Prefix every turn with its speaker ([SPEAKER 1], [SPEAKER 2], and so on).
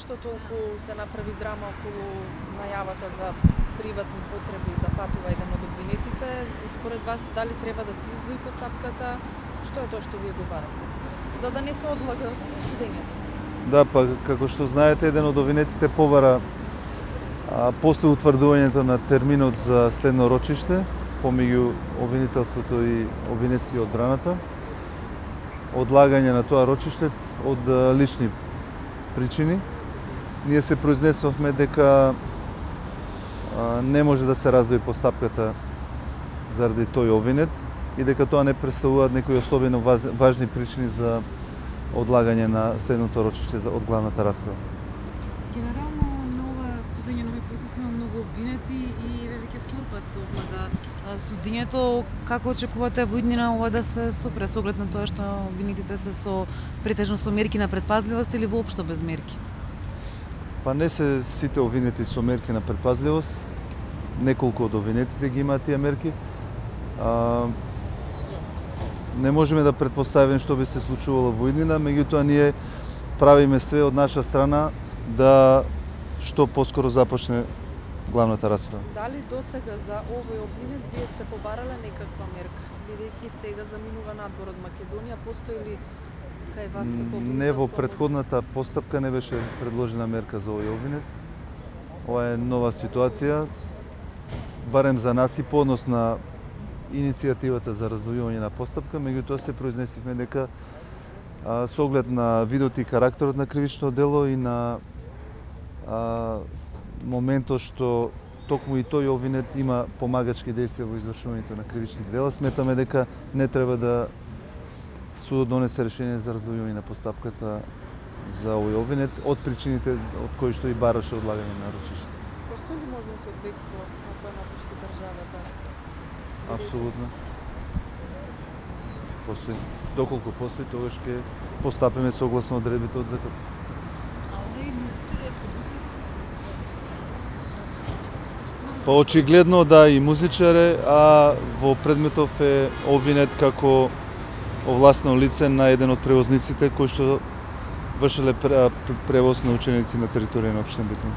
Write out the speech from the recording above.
[SPEAKER 1] Зошто толку се направи драма околу најавата за приватни потреби да патува еден од обвинетите? Според вас, дали треба да се издвои постапката? Што е тоа што вие го барате? За да не се одлага судењето.
[SPEAKER 2] Да, па како што знаете, еден од обвинетите побара после утврдувањето на терминот за следно рочиште помеѓу обвинителството и обвинетите и одбраната, одлагање на тоа рочиште од лични причини. Ние се произнесовме дека не може да се раздвои постапката заради тој обвинет и дека тоа не представуваат некои особено важни причини за одлагање на следното рочиште од главната расправа.
[SPEAKER 3] Генерално на ова судење, на овој процес има многу обвинети и веќе втор пат се одлага судењето. Како очекувате во иднина ова да се сопре со оглед на тоа што обвинетите се претежно со мерки на предпазливост или воопшто без мерки?
[SPEAKER 2] Па не се сите обвинети со мерки на предпазливост. Неколку од обвинетите ги имаат тие мерки. Не можеме да претпоставиме што би се случувало во иднина, меѓутоа ние правиме све од наша страна да што поскоро започне главната расправа.
[SPEAKER 1] Дали досега за овој обвинет вие сте побарале некаква мерка, бидејќи сега заминува надвор од Македонија, постои ли кај вас како
[SPEAKER 2] Не, во претходната постапка не беше предложена мерка за овој обвинет. Ова е нова ситуација, барем за нас и по однос на иницијативата за раздвојување на постапка, меѓутоа се произнесивме дека со оглед на видот и карактерот на кривично дело и на моментот што токму и тој обвинет има помагачки действија во извршувањето на кривични дела, сметаме дека не треба да судот донесе решение за раздвојување на постапката за овој обвинет од причините од кои што и бараше одлагање на рочиште.
[SPEAKER 1] Постои ли можност од бегство ако ја напушти државата?
[SPEAKER 2] Апсолутно. Постои. Доколку постои, тогаш ќе постапиме согласно одредбите од закон. Па очигледно да, и музичаре, а во предметов е обвинет како овластно лице на еден од превозниците кои што вршеле превоз на ученици на територија на општина Битола.